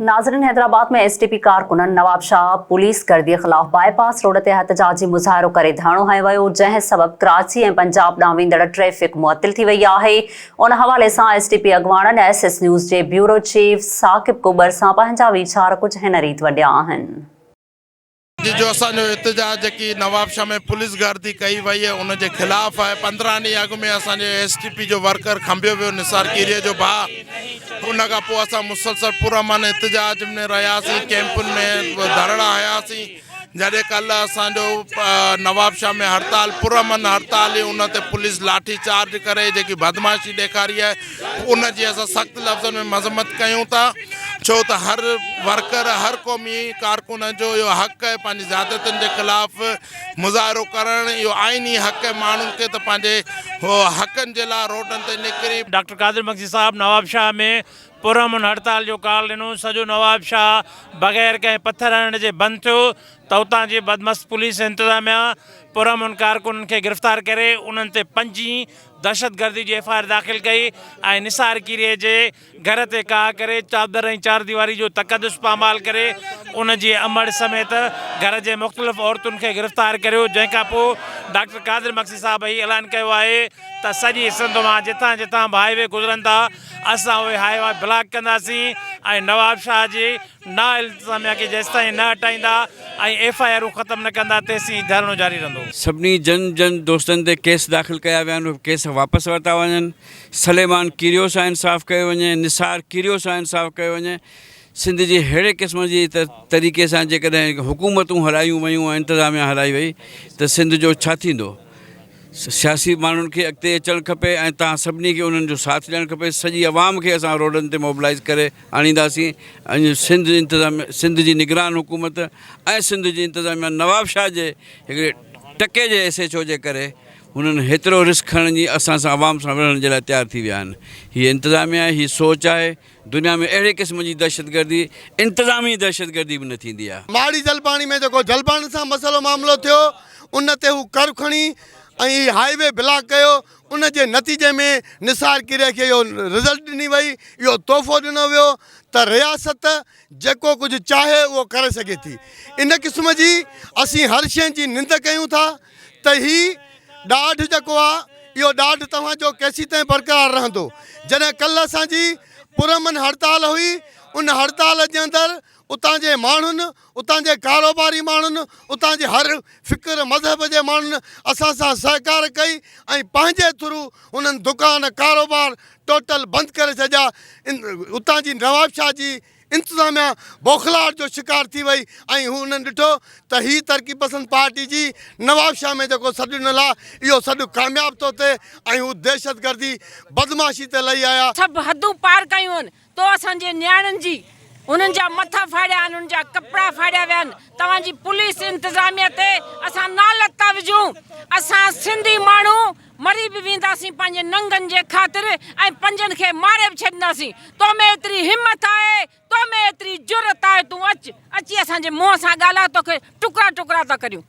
नाज़रीन, हैदराबाद में STP कारकुननि Nawab Shah police गर्दी खिलाफ बाईपास रोड ते एहतजाजी मुज़ाहिरो करे धरणो हंयो वियो, जंहिं सबब कराची ऐं पंजाब ॾांहुं वेंदड़ ट्रैफ़िक मुअत्तिल थी वई आहे। उन हवाले सां एसटीपी अॻवाननि एसएस न्यूज़ जे ब्यूरो चीफ साकिब कुबर सां पंहिंजा वीचार कुझु हिन रीति वंडिया आहिनि। जो असो एहतजाज की नवाब शाह में पुलिस गर्दी कई वही है उन के खिलाफ है। 15 ॾींहं अॻु में असांजे एसटीपी जो वर्कर खंबियो वियो निसार कीरीअ जो भाउ। उन खां पोइ असां मुसलसल पुरअमन एहतजाज में रहियासीं, कैंपुनि में धरणा हयासीं। जॾहिं कल्ह असांजो नवाब शाह में हड़ताल पुरअमन हड़ताल हुई, उन ते पुलिस लाठी चार्ज करे जेकी बदमाशी ॾेखारी है उन जी असां सख़्त लफ़्ज़नि में मज़म्मत कयूं था। छो त हर वर्कर हर क़ौमी कारकुन जो इहो हक़ है पंहिंजी ज़्यादतियुनि जे ख़िलाफ़ मुज़ाहिरो करणु, इहो आइनी हक़ है माण्हुनि खे त पंहिंजे हक़नि जे लाइ रोडनि ते निकिरी। डॉक्टर कादिर मक्सी साहब नवाब शाह में पुरअमन हड़ताल जो कॉल ॾिनो। सॼो नवाब शाह बग़ैर कंहिं पत्थर हणण जे बंदि थियो त उतां जी बदमस्त पुलिस इंतज़ामिया पुरअमन कारकुननि खे गिरफ़्तार करे उन्हनि ते 5 दहशतगर्दी जी एफआईआर दाख़िल कई ऐं निसार कीरीअ जे घर ते का करे चादर ऐं चार दीवारी जो तक़दस पामाल करे उन जी अमड़ समेत घर जे मुख़्तलिफ़ औरतुनि खे गिरफ़्तार करियो। जंहिंखां पोइ डॉक्टर कादिर मक्सी साहब ही ऐलान कयो आहे त सॼी सिंध मां जितां जितां हाईवे गुज़रनि था असां उहे हाईवे ब्लॉक कंदासीं ऐं नवाब शाह जी ना इल्तिज़ामिया खे जेसिताईं न हटाईंदा ऐं एफआईआरूं ख़त्म न कंदा तेसिताईं धरणो जारी रहंदो। सभिनी जन दोस्तनि ते केस दाख़िल कया विया आहिनि, केस वापसि वरिता वञनि। सलेमान कीरियो सां इंसाफ़ कयो वञे, निसार कीरियो सां इंसाफ़ कयो वञे। सिंध जी अहिड़े क़िस्म जी तरीक़े सां जेकॾहिं हुकूमतूं हलायूं वयूं ऐं इंतिज़ामिया हलाई वई त सिंध जो छा थींदो। सियासी माण्हुनि खे अॻिते अचणु खपे ऐं तव्हां सभिनी खे उन्हनि जो साथ ॾियणु खपे। सॼी आवाम खे असां रोडनि ते मोबिलाइज़ करे आणींदासीं। ऐं सिंध जी निगरान हुकूमत ऐं सिंध जी इंतिज़ामिया नवाब शाह जे हिकिड़े टके जे SHO जे करे हुननि हेतिरो रिस्क खणण जी असां सां आवाम सां विढ़ण जे लाइ तयारु थी विया आहिनि। हीअ इंतिज़ामिया हीअ सोच आहे। दुनिया में अहिड़े क़िस्म जी दहशतगर्दी इंतिज़ामी दहशतगर्दी बि न थींदी आहे। माड़ी जलपाणी में जेको जलपाणी सां मसइलो मामिलो थियो उन ते हू कर खणी ऐं हाईवे ब्लॉक कयो। उन जे नतीजे में निसार कीरे खे इहो रिज़ल्ट ॾिनी वई, इहो तोहफ़ो ॾिनो वियो त रियासत जेको कुझु चाहे उहो करे सघे थी। इन क़िस्म जी असीं हर शइ जी निंद कयूं था त ही ॾाढ जेको आहे इहो ॾाढ तव्हांजो केसी ताईं बरक़रार रहंदो। जॾहिं कल्ह असांजी पुरअमन हड़ताल हुई, उन हड़ताल जे अंदरि उतां जे माण्हुनि, उतां जे कारोबारी माण्हुनि, उतां जे हर फ़िक्र मज़हब जे माण्हुनि असां सां सहकार कई ऐं पंहिंजे थ्रू उन्हनि दुकान कारोबार टोटल बंदि करे छॾिया। उतां जी नवाब शाह जी इंतिज़ामिया बौखलाहट जो शिकार थी वई ऐं हू उन्हनि ॾिठो त ही तरक़ी पसंद पार्टी जी नवाब शाह में जेको सॾु ॾिनल आहे इहो सॾु कामयाबु थो थिए ऐं हू दहशतगर्दी बदमाशी ते लही आया। सभु हदूं पार कयूं आहिनि तो असांजे नियाणियुनि जी उन्हनि जा मथा फाड़िया आहिनि, उन्हनि जा कपिड़ा फाड़िया विया आहिनि। तव्हांजी पुलिस इंतिज़ामिया ते असां नालत था विझूं। असां सिंधी माण्हू मरी बि वेंदासीं पंहिंजे नंगनि जे ख़ातिर ऐं पंजनि खे मारे बि छॾींदासीं। तो में एतिरी हिमत आहे, तो में एतिरी जुरत आहे, तूं अची असांजे मुंहं सां ॻाल्हाए, तोखे टुकड़ा टुकड़ा था करियूं।